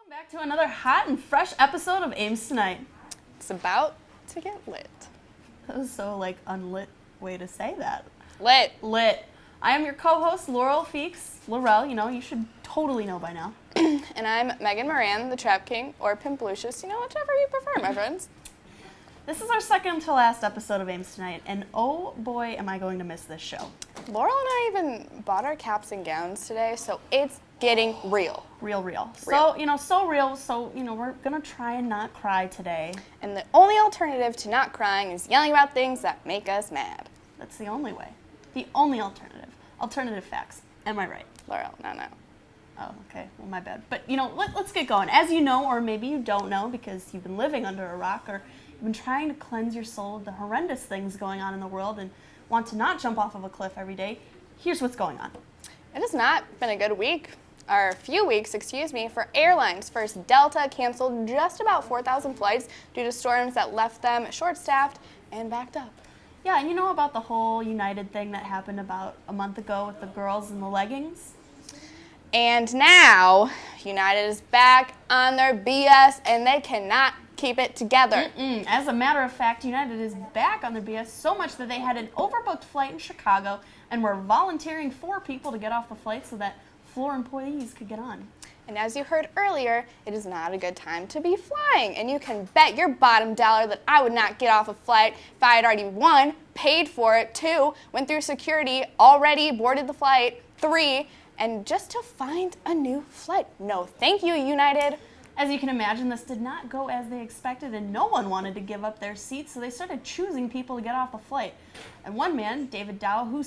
Welcome back to another hot and fresh episode of Ames Tonight. It's about to get lit. That was so, unlit way to say that. Lit. Lit. I am your co-host, Laurel. Laurel, you should totally know by now. And I'm Megan Moran, the Trap King, or Pimp Lucius, whichever you prefer, my friends. This is our second to last episode of Ames Tonight, and oh boy, am I going to miss this show. Laurel and I even bought our caps and gowns today, so it's getting real. Real. So, so real, so, we're going to try and not cry today. And the only alternative to not crying is yelling about things that make us mad. That's the only way. The only alternative. Alternative facts. Am I right? Laurel, no. Oh, okay. Well, my bad. But, let's get going. As you know, or maybe you don't know because you've been living under a rock, or you've been trying to cleanse your soul of the horrendous things going on in the world and want to not jump off of a cliff every day, here's what's going on. It has not been a good week. Or few weeks, for airlines. First, Delta canceled just about 4,000 flights due to storms that left them short-staffed and backed up. Yeah, and you know about the whole United thing that happened about a month ago with the girls in the leggings? And now, United is back on their BS, and they cannot keep it together. As a matter of fact, United is back on their BS so much that they had an overbooked flight in Chicago and were volunteering 4 people to get off the flight so that floor employees could get on. And as you heard earlier, it is not a good time to be flying. And you can bet your bottom dollar that I would not get off a flight if I had already 1, paid for it, 2, went through security, already boarded the flight, 3, and just to find a new flight. No, thank you, United. As you can imagine, this did not go as they expected, and no one wanted to give up their seats, so they started choosing people to get off the flight. And one man, David Dow, who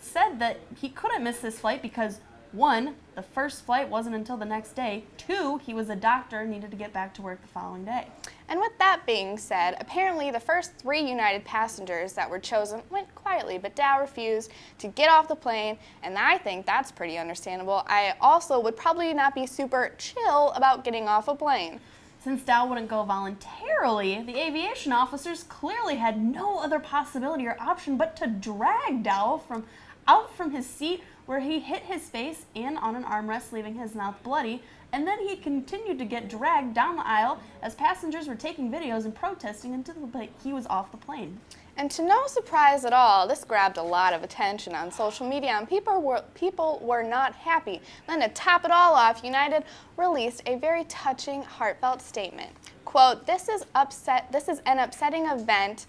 said that he couldn't miss this flight because 1, the first flight wasn't until the next day. 2, he was a doctor and needed to get back to work the following day. And with that being said, apparently the first 3 United passengers that were chosen went quietly, but Dow refused to get off the plane, and I think that's pretty understandable. I also would probably not be super chill about getting off a plane. Since Dow wouldn't go voluntarily, the aviation officers clearly had no other possibility or option but to drag Dow out from his seat, where he hit his face and on an armrest, leaving his mouth bloody, and then he continued to get dragged down the aisle as passengers were taking videos and protesting until he was off the plane. And to no surprise at all, this grabbed a lot of attention on social media, and people were not happy. Then to top it all off, United released a very touching, heartfelt statement. Quote, this is an upsetting event.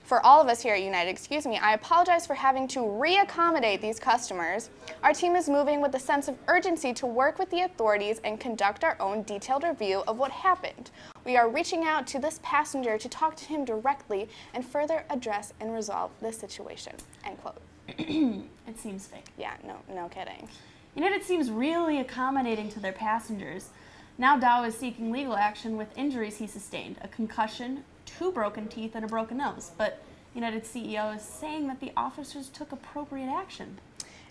For all of us here at United, I apologize for having to reaccommodate these customers. Our team is moving with a sense of urgency to work with the authorities and conduct our own detailed review of what happened. We are reaching out to this passenger to talk to him directly and further address and resolve this situation. End quote. It seems fake. Yeah, no kidding. United seems really accommodating to their passengers. Now Dow is seeking legal action with injuries he sustained, a concussion, 2 broken teeth, and a broken nose. But United CEO is saying that the officers took appropriate action.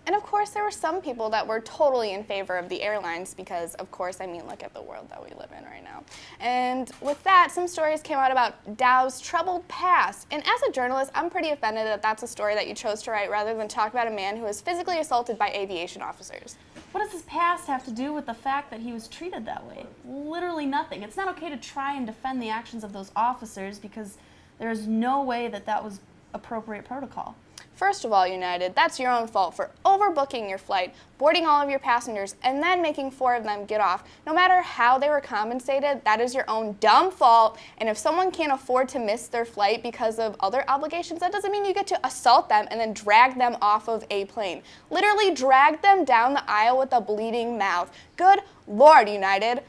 And of course, there were some people that were totally in favor of the airlines because, of course, look at the world that we live in right now. And with that, some stories came out about Dow's troubled past. And as a journalist, I'm pretty offended that that's a story that you chose to write rather than talk about a man who was physically assaulted by aviation officers. What does his past have to do with the fact that he was treated that way? Literally nothing. It's not okay to try and defend the actions of those officers because there is no way that was appropriate protocol. First of all, United, that's your own fault for overbooking your flight, boarding all of your passengers, and then making 4 of them get off. No matter how they were compensated, that is your own dumb fault. And if someone can't afford to miss their flight because of other obligations, that doesn't mean you get to assault them and then drag them off of a plane. Literally drag them down the aisle with a bleeding mouth. Good Lord, United.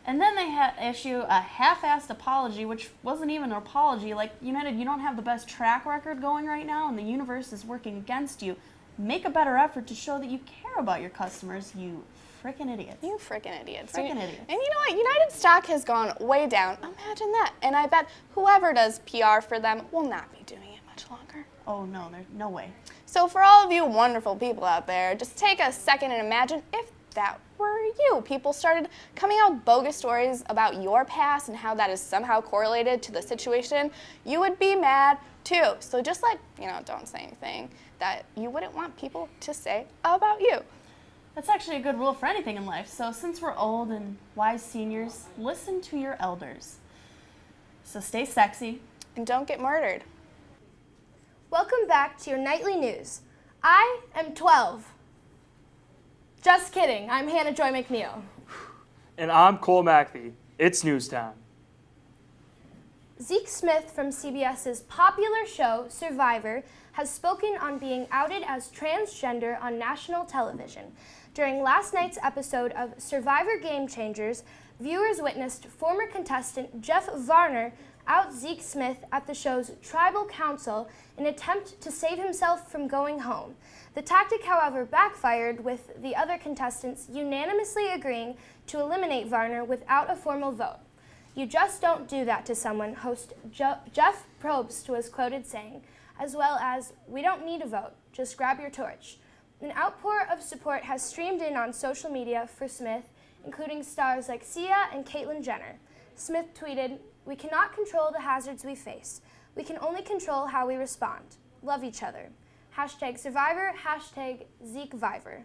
And then they had issue a half-assed apology, which wasn't even an apology. United, you don't have the best track record going right now, and the universe is working against you. Make a better effort to show that you care about your customers, you frickin' idiots. You frickin' idiots. Frickin' idiots. And you know what? United stock has gone way down. Imagine that. And I bet whoever does PR for them will not be doing it much longer. Oh, no, there's no way. So for all of you wonderful people out there, just take a second and imagine if that were you. People started coming out bogus stories about your past and how that is somehow correlated to the situation. You would be mad too. So just don't say anything that you wouldn't want people to say about you. That's actually a good rule for anything in life. So since we're old and wise seniors, listen to your elders. So stay sexy. And don't get murdered. Welcome back to your nightly news. I am 12. Just kidding, I'm Hannah Joy McNeil. And I'm Cole McPhee. It's news time. Zeke Smith from CBS's popular show, Survivor, has spoken on being outed as transgender on national television. During last night's episode of Survivor Game Changers, viewers witnessed former contestant Jeff Varner out Zeke Smith at the show's Tribal Council in an attempt to save himself from going home. The tactic, however, backfired, with the other contestants unanimously agreeing to eliminate Varner without a formal vote. "You just don't do that to someone," host Jeff Probst was quoted saying, as well as, "We don't need a vote, just grab your torch." An outpour of support has streamed in on social media for Smith, including stars like Sia and Caitlyn Jenner. Smith tweeted, "We cannot control the hazards we face. We can only control how we respond. Love each other. #Survivor, #ZekeViver."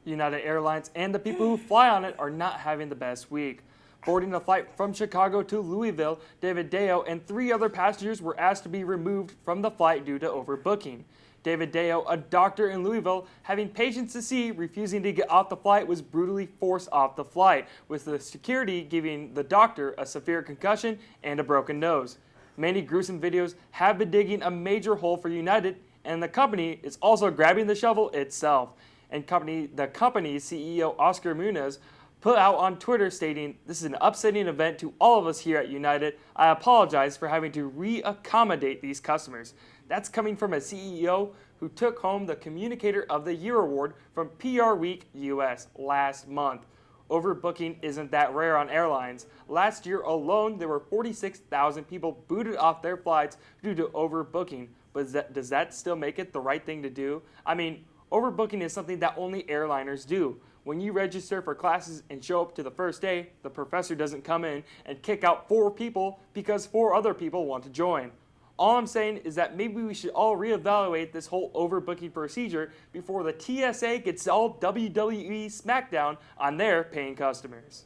United Airlines and the people who fly on it are not having the best week. Boarding a flight from Chicago to Louisville, David Deo and 3 other passengers were asked to be removed from the flight due to overbooking. David Deo, a doctor in Louisville, having patients to see, refusing to get off the flight, was brutally forced off the flight, with the security giving the doctor a severe concussion and a broken nose. Many gruesome videos have been digging a major hole for United, and the company is also grabbing the shovel itself. And the company's CEO, Oscar Munoz, put out on Twitter stating, "This is an upsetting event to all of us here at United. I apologize for having to re-accommodate these customers." That's coming from a CEO who took home the Communicator of the Year award from PR Week US last month. Overbooking isn't that rare on airlines. Last year alone, there were 46,000 people booted off their flights due to overbooking. But does that still make it the right thing to do? I mean, overbooking is something that only airliners do. When you register for classes and show up to the first day, the professor doesn't come in and kick out 4 people because 4 other people want to join. All I'm saying is that maybe we should all reevaluate this whole overbooking procedure before the TSA gets all WWE SmackDown on their paying customers.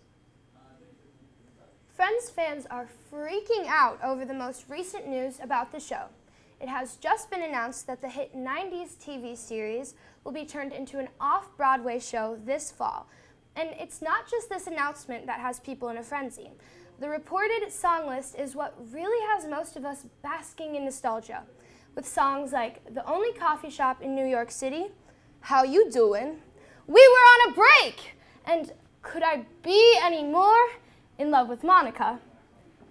Friends fans are freaking out over the most recent news about the show. It has just been announced that the hit 90s TV series will be turned into an off-Broadway show this fall. And it's not just this announcement that has people in a frenzy. The reported song list is what really has most of us basking in nostalgia, with songs like "The Only Coffee Shop in New York City," "How You Doin'," "We Were on a Break," and "Could I Be Any More in Love with Monica."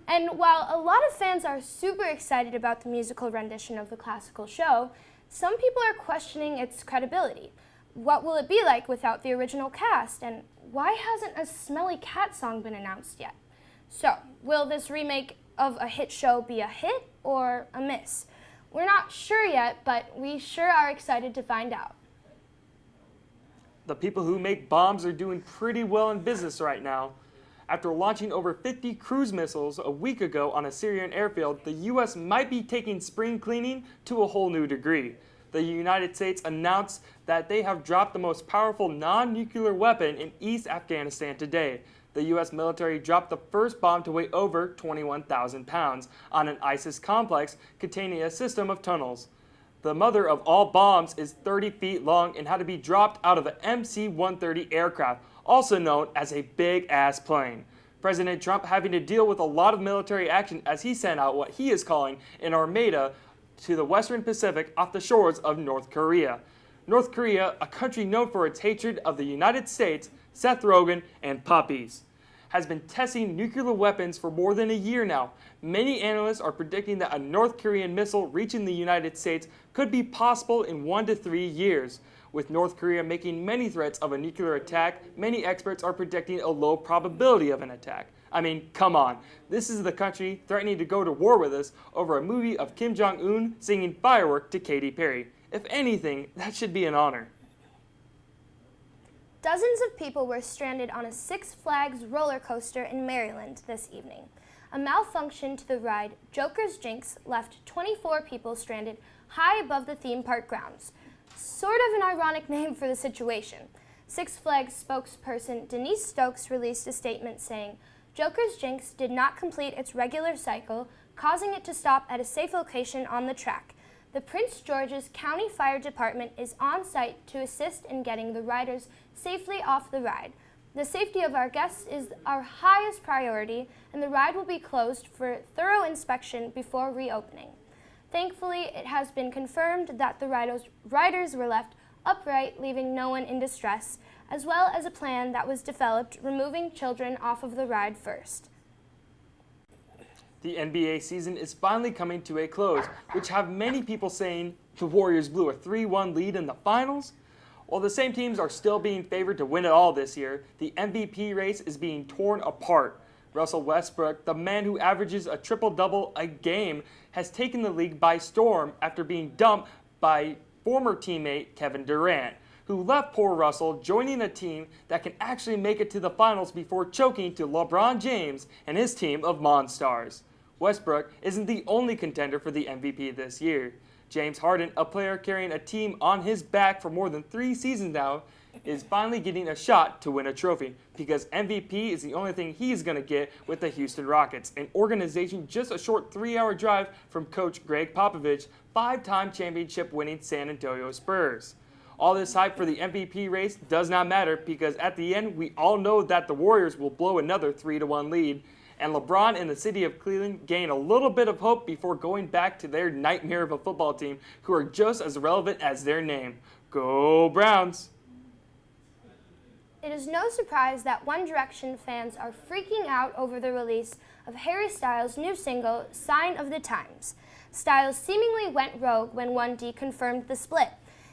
And while a lot of fans are super excited about the musical rendition of the classical show, some people are questioning its credibility. What will it be like without the original cast? And why hasn't a Smelly Cat song been announced yet? So, will this remake of a hit show be a hit or a miss? We're not sure yet, but we sure are excited to find out. The people who make bombs are doing pretty well in business right now. After launching over 50 cruise missiles a week ago on a Syrian airfield, the U.S. might be taking spring cleaning to a whole new degree. The United States announced that they have dropped the most powerful non-nuclear weapon in East Afghanistan today. The U.S. military dropped the first bomb to weigh over 21,000 pounds on an ISIS complex containing a system of tunnels. The mother of all bombs is 30 feet long and had to be dropped out of the MC-130 aircraft, also known as a big-ass plane. President Trump having to deal with a lot of military action as he sent out what he is calling an armada to the Western Pacific off the shores of North Korea. North Korea, a country known for its hatred of the United States, Seth Rogen, and puppies, has been testing nuclear weapons for more than a year now. Many analysts are predicting that a North Korean missile reaching the United States could be possible in 1 to 3 years. With North Korea making many threats of a nuclear attack, many experts are predicting a low probability of an attack. I mean, come on. This is the country threatening to go to war with us over a movie of Kim Jong-un singing Firework to Katy Perry. If anything, that should be an honor. Dozens of people were stranded on a Six Flags roller coaster in Maryland this evening. A malfunction to the ride Joker's Jinx left 24 people stranded high above the theme park grounds. Sort of an ironic name for the situation. Six Flags spokesperson Denise Stokes released a statement saying, "Joker's Jinx did not complete its regular cycle, causing it to stop at a safe location on the track. The Prince George's County Fire Department is on site to assist in getting the riders safely off the ride. The safety of our guests is our highest priority, and the ride will be closed for thorough inspection before reopening. Thankfully, it has been confirmed that the riders were left upright, leaving no one in distress, as well as a plan that was developed removing children off of the ride first." The NBA season is finally coming to a close, which have many people saying the Warriors blew a 3-1 lead in the finals. While the same teams are still being favored to win it all this year, the MVP race is being torn apart. Russell Westbrook, the man who averages a triple-double a game, has taken the league by storm after being dumped by former teammate Kevin Durant, who left poor Russell joining a team that can actually make it to the finals before choking to LeBron James and his team of Monstars. Westbrook isn't the only contender for the MVP this year. James Harden, a player carrying a team on his back for more than 3 seasons now, is finally getting a shot to win a trophy because MVP is the only thing he's going to get with the Houston Rockets, an organization just a short 3-hour drive from coach Greg Popovich, 5-time championship-winning San Antonio Spurs. All this hype for the MVP race does not matter because at the end, we all know that the Warriors will blow another 3-1 lead, and LeBron and the city of Cleveland gain a little bit of hope before going back to their nightmare of a football team who are just as relevant as their name. Go Browns! It is no surprise that One Direction fans are freaking out over the release of Harry Styles' new single, Sign of the Times. Styles seemingly went rogue when 1D confirmed the split.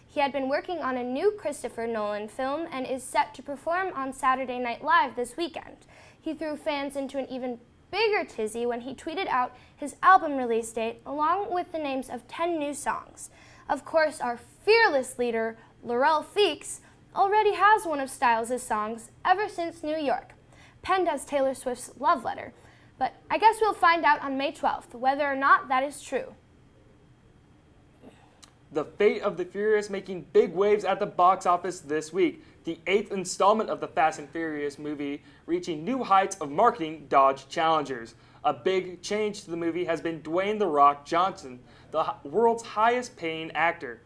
He had been working on a new Christopher Nolan film and is set to perform on Saturday Night Live this weekend. He threw fans into an even bigger tizzy when he tweeted out his album release date along with the names of 10 new songs. Of course, our fearless leader, Laurel Megan, already has one of Styles' songs, Ever Since New York, penned as Taylor Swift's love letter. But I guess we'll find out on May 12th whether or not that is true. The Fate of the Furious making big waves at the box office this week. The 8th installment of the Fast and Furious movie reaching new heights of marketing Dodge Challengers. A big change to the movie has been Dwayne "The Rock" Johnson, the world's highest paying actor.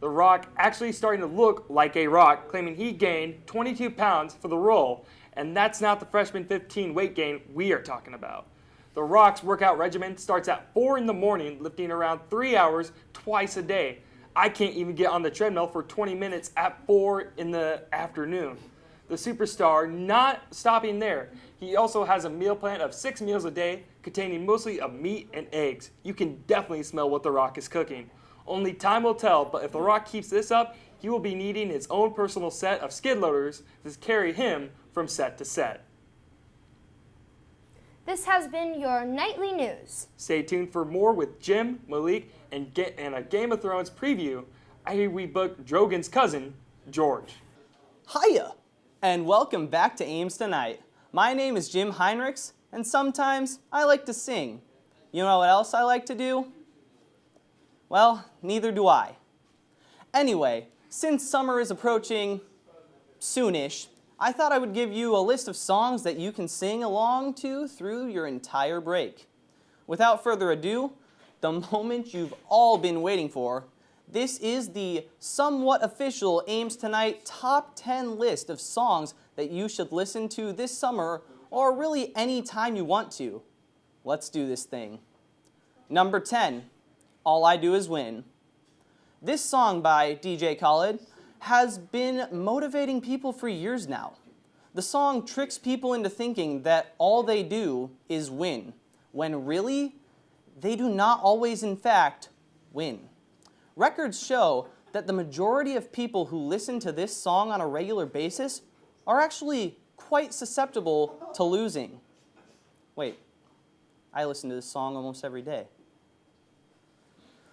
The Rock actually starting to look like a rock, claiming he gained 22 pounds for the role. And that's not the freshman 15 weight gain we are talking about. The Rock's workout regimen starts at 4 in the morning, lifting around 3 hours twice a day. I can't even get on the treadmill for 20 minutes at 4 in the afternoon. The superstar not stopping there. He also has a meal plan of 6 meals a day, containing mostly of meat and eggs. You can definitely smell what The Rock is cooking. Only time will tell, but if The Rock keeps this up, he will be needing his own personal set of skid loaders to carry him from set to set. This has been your nightly news. Stay tuned for more with Jim, Malik, and a Game of Thrones preview. I hear we booked Drogon's cousin, George. Hiya, and welcome back to Ames Tonight. My name is Jim Heinrichs, and sometimes I like to sing. You know what else I like to do? Well, neither do I. Anyway, since summer is approaching soonish, I thought I would give you a list of songs that you can sing along to through your entire break. Without further ado, the moment you've all been waiting for, this is the somewhat official Ames Tonight Top 10 list of songs that you should listen to this summer or really any time you want to. Let's do this thing. Number 10, All I Do Is Win. This song by DJ Khaled has been motivating people for years now. The song tricks people into thinking that all they do is win, when really, they do not always, in fact, win. Records show that the majority of people who listen to this song on a regular basis are actually quite susceptible to losing. Wait, I listen to this song almost every day.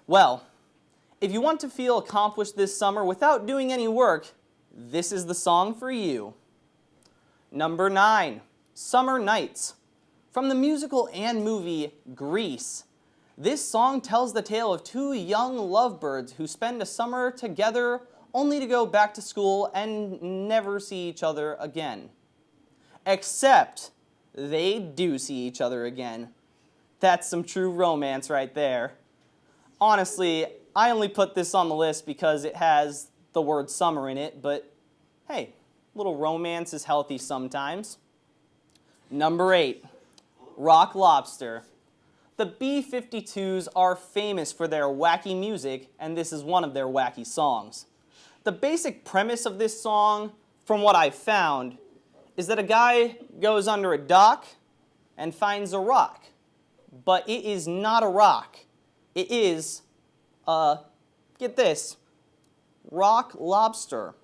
Well, if you want to feel accomplished this summer without doing any work, this is the song for you. Number 9, Summer Nights. From the musical and movie Grease. This song tells the tale of two young lovebirds who spend a summer together only to go back to school and never see each other again. Except they do see each other again. That's some true romance right there. Honestly, I only put this on the list because it has the word summer in it, but hey, a little romance is healthy sometimes. Number 8, Rock Lobster. The B-52s are famous for their wacky music, and this is one of their wacky songs. The basic premise of this song, from what I've found, is that a guy goes under a dock and finds a rock. But it is not a rock. It is, get this, rock lobster.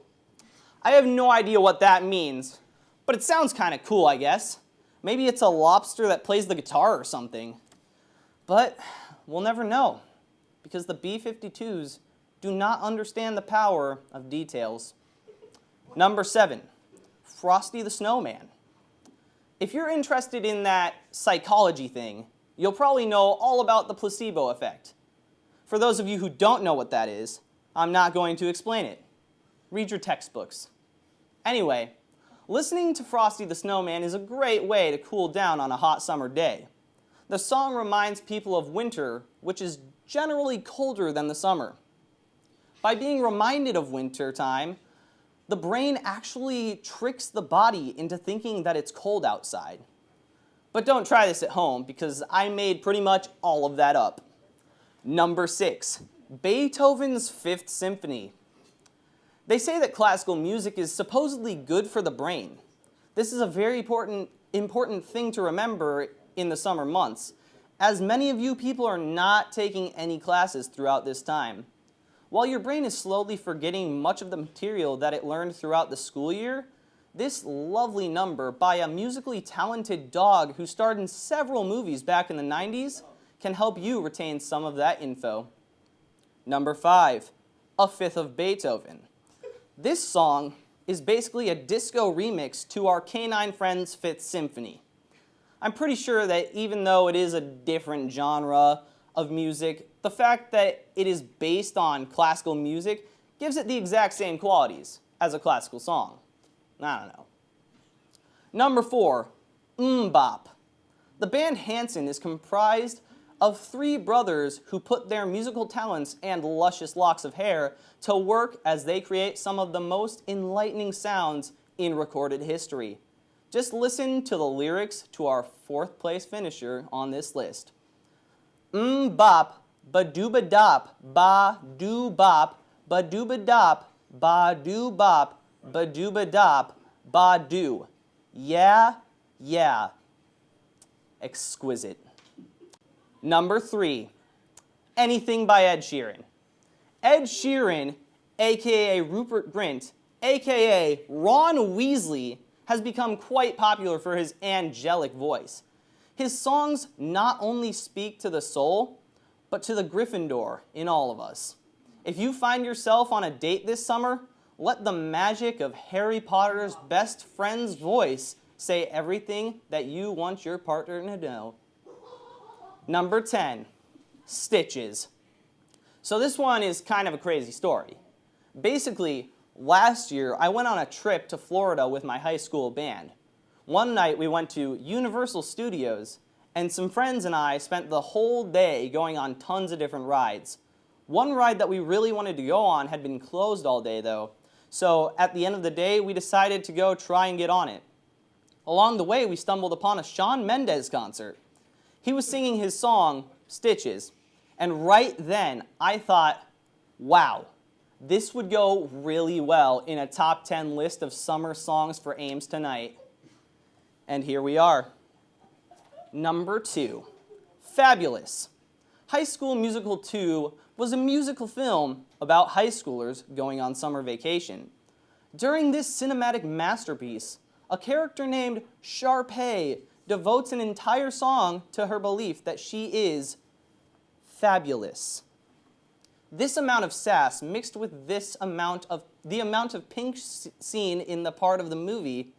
I have no idea what that means, but it sounds kind of cool, I guess. Maybe it's a lobster that plays the guitar or something. But we'll never know, because the B-52s do not understand the power of details. Number 7, Frosty the Snowman. If you're interested in that psychology thing, you'll probably know all about the placebo effect. For those of you who don't know what that is, I'm not going to explain it. Read your textbooks. Anyway, listening to Frosty the Snowman is a great way to cool down on a hot summer day. The song reminds people of winter, which is generally colder than the summer. By being reminded of winter time, the brain actually tricks the body into thinking that it's cold outside. But don't try this at home, because I made pretty much all of that up. Number 6, Beethoven's Fifth Symphony. They say that classical music is supposedly good for the brain. This is a very important thing to remember in the summer months, as many of you people are not taking any classes throughout this time. While your brain is slowly forgetting much of the material that it learned throughout the school year, this lovely number by a musically talented dog who starred in several movies back in the 90s can help you retain some of that info. Number 5, A Fifth of Beethoven. This song is basically a disco remix to our Canine Friends' Fifth Symphony. I'm pretty sure that even though it is a different genre of music, the fact that it is based on classical music gives it the exact same qualities as a classical song. I don't know. Number 4, Bop. The band Hanson is comprised of 3 brothers who put their musical talents and luscious locks of hair to work as they create some of the most enlightening sounds in recorded history. Just listen to the lyrics to our 4th place finisher on this list. Bop, ba-dooba-dop, ba-doo-bop, ba-dooba-dop, ba-doo-bop, ba-dooba-dop, ba-doo. Yeah, yeah. Exquisite. Number 3, Anything by Ed Sheeran. Ed Sheeran, aka Rupert Grint, aka Ron Weasley, has become quite popular for his angelic voice. His songs not only speak to the soul, but to the Gryffindor in all of us. If you find yourself on a date this summer, let the magic of Harry Potter's best friend's voice say everything that you want your partner to know. Number 10, Stitches. So this one is kind of a crazy story. Basically, last year I went on a trip to Florida with my high school band. One night we went to Universal Studios, and some friends and I spent the whole day going on tons of different rides. One ride that we really wanted to go on had been closed all day though, so at the end of the day we decided to go try and get on it. Along the way we stumbled upon a Shawn Mendes concert. He was singing his song, Stitches, and right then I thought, wow, this would go really well in a top 10 list of summer songs for Ames Tonight. And here we are. Number 2, Fabulous. High School Musical 2 was a musical film about high schoolers going on summer vacation. During this cinematic masterpiece, a character named Sharpay devotes an entire song to her belief that she is fabulous. This amount of sass mixed with the amount of pink seen in the part of the movie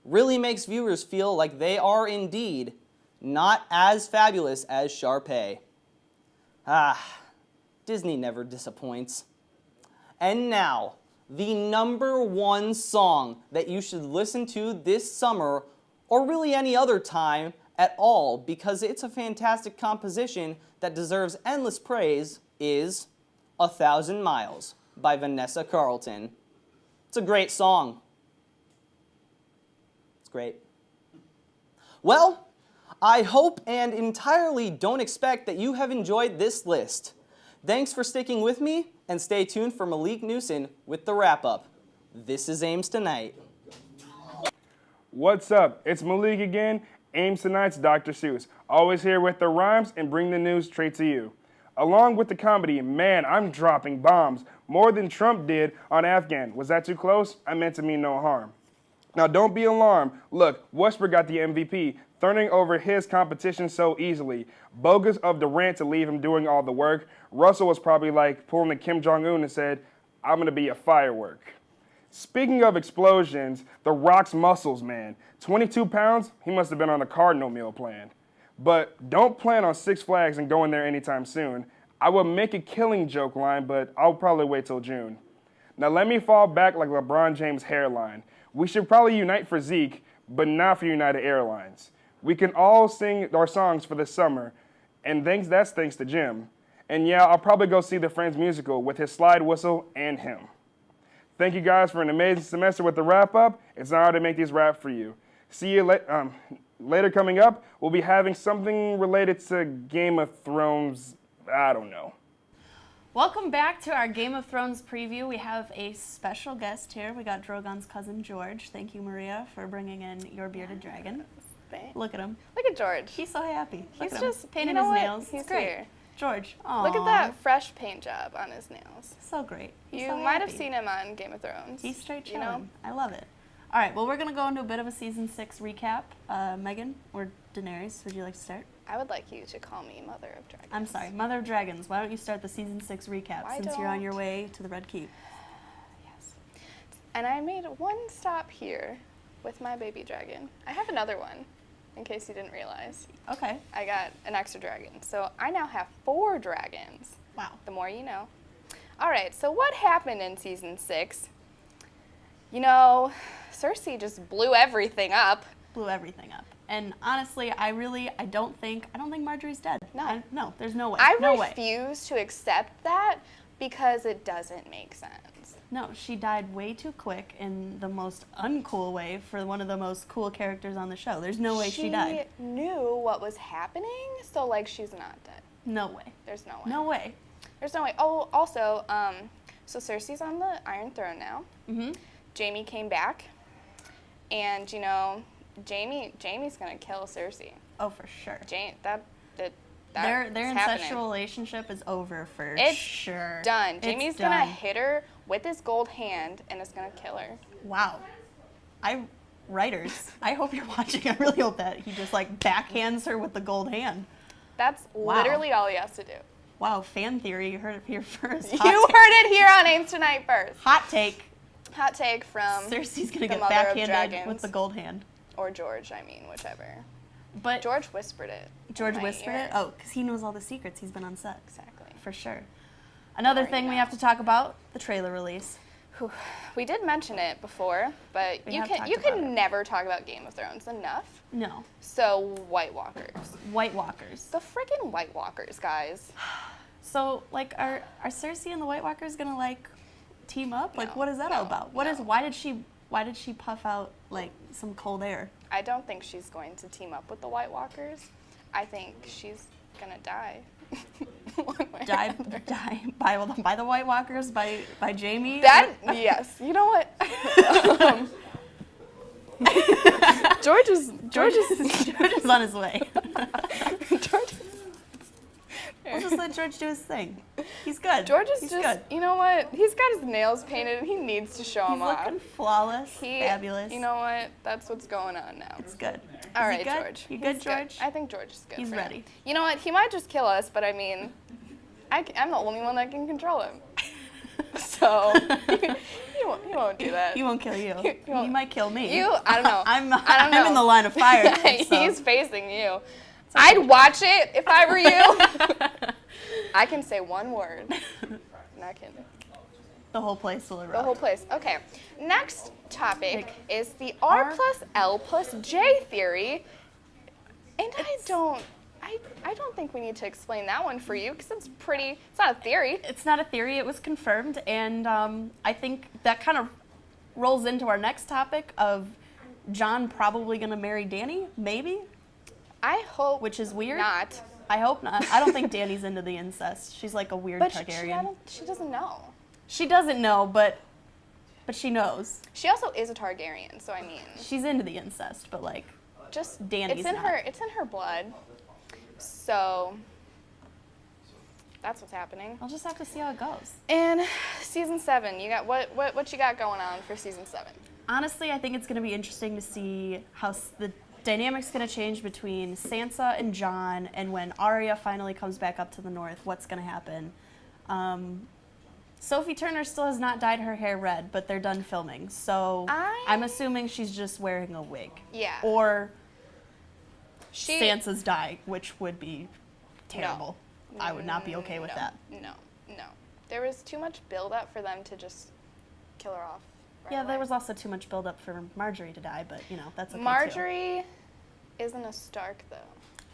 really makes viewers feel like they are indeed not as fabulous as Sharpay. Disney never disappoints. And now, the #1 song that you should listen to this summer, or really any other time at all, because it's a fantastic composition that deserves endless praise, is 1,000 Miles by Vanessa Carlton. It's a great song. It's great. Well, I hope and entirely don't expect that you have enjoyed this list. Thanks for sticking with me, and stay tuned for Malik Newson with the wrap-up. This is Ames Tonight. What's up? It's Malik again, Ames Tonight's Dr. Seuss. Always here with the rhymes and bring the news straight to you. Along with the comedy, man, I'm dropping bombs. More than Trump did on Afghan. Was that too close? I meant to mean no harm. Now don't be alarmed. Look, Westbrook got the MVP, turning over his competition so easily. Bogus of Durant to leave him doing all the work. Russell was probably like pulling a Kim Jong-un and said, I'm gonna be a firework. Speaking of explosions, The Rock's muscles, man. 22 pounds, he must have been on a Cardinal meal plan. But don't plan on Six Flags and going there anytime soon. I would make a Killing Joke line, but I'll probably wait till June. Now let me fall back like LeBron James' hairline. We should probably unite for Zeke, but not for United Airlines. We can all sing our songs for the summer, and that's thanks to Jim. And yeah, I'll probably go see the Friends musical with his slide whistle and him. Thank you guys for an amazing semester with the wrap-up. It's an honor to make these rap for you. See you later. Coming up, we'll be having something related to Game of Thrones. I don't know. Welcome back to our Game of Thrones preview. We have a special guest here. We got Drogon's cousin, George. Thank you, Maria, for bringing in your bearded dragon. Thanks. Look at him. Look at George. He's so happy. Look He's at him. just painting you know his what? nails. He's It's great. here. George. Aww. Look at that fresh paint job on his nails. So great. He's You so might have happy. seen him on Game of Thrones. He's straight you chilling. know? I love it. All right, well, we're going to go into a bit of a Season 6 recap. Megan or Daenerys, would you like to start? I would like you to call me Mother of Dragons. I'm sorry, Mother of Dragons. Why don't you start the Season 6 recap Why since you're on don't- your way to the Red Keep? Yes. And I made one stop here with my baby dragon. I have another one, in case you didn't realize. Okay. I got an extra dragon. So I now have 4 dragons. Wow. The more you know. All right, so what happened in Season 6? You know, Cersei just blew everything up. Blew everything up. And honestly, I don't think Marjorie's dead. No. No, there's no way. I no way. refuse to accept that because it doesn't make sense. No, she died way too quick in the most uncool way for one of the most cool characters on the show. There's no way she died. She knew what was happening, so like she's not dead. No way. There's no way. No way. There's no way. Oh, also, so Cersei's on the Iron Throne now. Mm-hmm. Jaime came back, and you know, Jaime's gonna kill Cersei. Oh, for sure. Their Their incestual relationship is over for It's sure. done. It's Jaime's done. gonna hit her with his gold hand, and it's gonna kill her. Wow. Writers, I hope you're watching. I really hope that he just like backhands her with the gold hand. That's Wow. literally all he has to do. Wow, fan theory. You heard it here first. You heard it here on Ames Tonight first. Hot take. Hot take from Cersei's gonna the get Mother of backhanded Dragons. with the gold hand. Or George, whichever. But George whispered it. in George my whispered ear. it? Oh, because he knows all the secrets. He's been on set. Exactly. For sure. Another More you thing we know. have to talk about, the trailer release. Whew. We did mention it before, but We you have can talked you about can it. never talk about Game of Thrones enough. No. So White Walkers. White Walkers. The freaking White Walkers, guys. So, like, are Cersei and the White Walkers gonna, like, team up? Like, No, what is that all no, about? no. Why did she puff out, like, some cold air? I don't think she's going to team up with the White Walkers. I think she's gonna die. One way or Die another. by the White Walkers, by Jaime? That yes. You know what? George is George is on his way. George. We'll just let George do his thing. He's good. George is He's just, good. you know what? He's got his nails painted and he needs to show He's them off. looking flawless, He- fabulous. You know what? That's what's going on now. it's good. All Is he right, good? George. You good, He's George? I think George is good. He's for ready. Him. You know what? He might just kill us, but I mean, I'm the only one that can control him. So he won't do that. He won't kill you. He He won't. might kill me. You, I don't know. I'm I don't know. in the line of fire. so. He's facing you. I'd watch it if I were you. I can say one word. Not kidding. The whole place will erupt. The whole place. Okay. Next topic is the R plus L plus J theory. And I don't think we need to explain that one for you because it's not a theory. It's not a theory, it was confirmed, and I think that kind of rolls into our next topic of Jon probably going to marry Dany, maybe, I hope which is weird. not. I hope not. I don't think Dany's into the incest. She's like a weird But Targaryen. she doesn't know. She doesn't know, but she knows. She also is a Targaryen, so I mean, She's into the incest, but like, just Dany's it's in not. her blood. So that's what's happening. I'll just have to see how it goes. And season 7, you got what you got going on for season 7? Honestly, I think it's going to be interesting to see how the dynamic's going to change between Sansa and Jon, and when Arya finally comes back up to the north, what's going to happen. Sophie Turner still has not dyed her hair red, but they're done filming, so I'm assuming she's just wearing a wig. Yeah. Or Sansa's dye, which would be terrible. No. I would not be okay with that. No. There was too much build-up for them to just kill her off. Right Yeah, away. there was also too much build-up for Marjorie to die, but, that's okay, too. Marjorie isn't a Stark, though.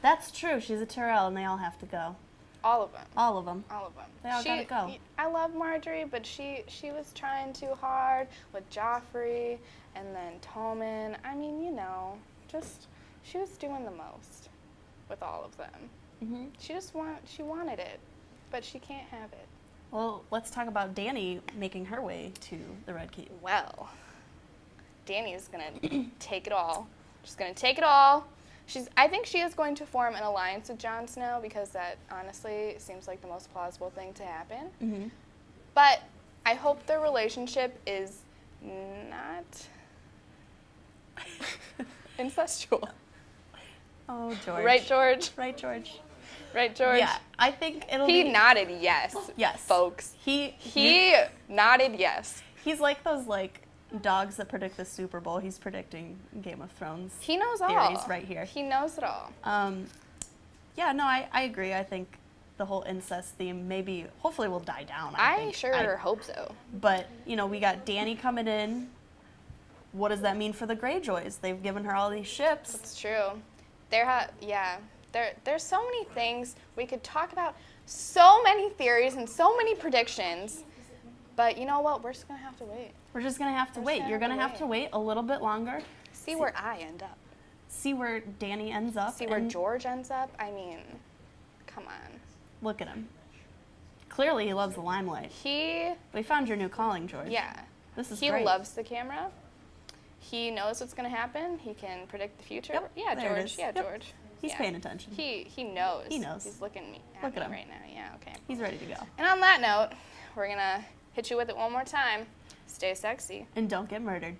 That's true. She's a Tyrell, and they all have to go. All of them. All of them. All of them. They all gotta go. I love Marjorie, but she was trying too hard with Joffrey and then Tommen. I mean, she was doing the most with all of them. Mm-hmm. She wanted it, but she can't have it. Well, let's talk about Dany making her way to the Red Keep. Well, Dany's gonna take it all. She's gonna take it all. I think she is going to form an alliance with Jon Snow because that honestly seems like the most plausible thing to happen. Mm-hmm. But I hope their relationship is not incestual. Oh, George. Right, George? Right, George. Right, George? Yeah, I think it'll He be... nodded yes. Yes. Folks. He nodded yes. He's like those, dogs that predict the Super Bowl. He's predicting Game of Thrones He knows all. theories right here. He knows it all. Yeah, no, I agree. I think the whole incest theme hopefully will die down. I hope so. But, we got Dany coming in. What does that mean for the Greyjoys? They've given her all these ships. It's true. There's so many things we could talk about, so many theories and so many predictions. But you know what? We're just going to have to wait. We're just going to have to wait. You're going to have to wait a little bit longer. See where I end up. See where Dany ends up. See where George ends up. I mean, come on. Look at him. Clearly he loves the limelight. We found your new calling, George. Yeah. This is He great. loves the camera. He knows what's going to happen. He can predict the future. Yep, Yeah, there it George. is. Yeah, Yep. George. He's Yeah. paying attention. He knows. He knows. He's looking at me him. right now. Yeah, okay. He's ready to go. And on that note, we're going to hit you with it one more time. Stay sexy. And don't get murdered.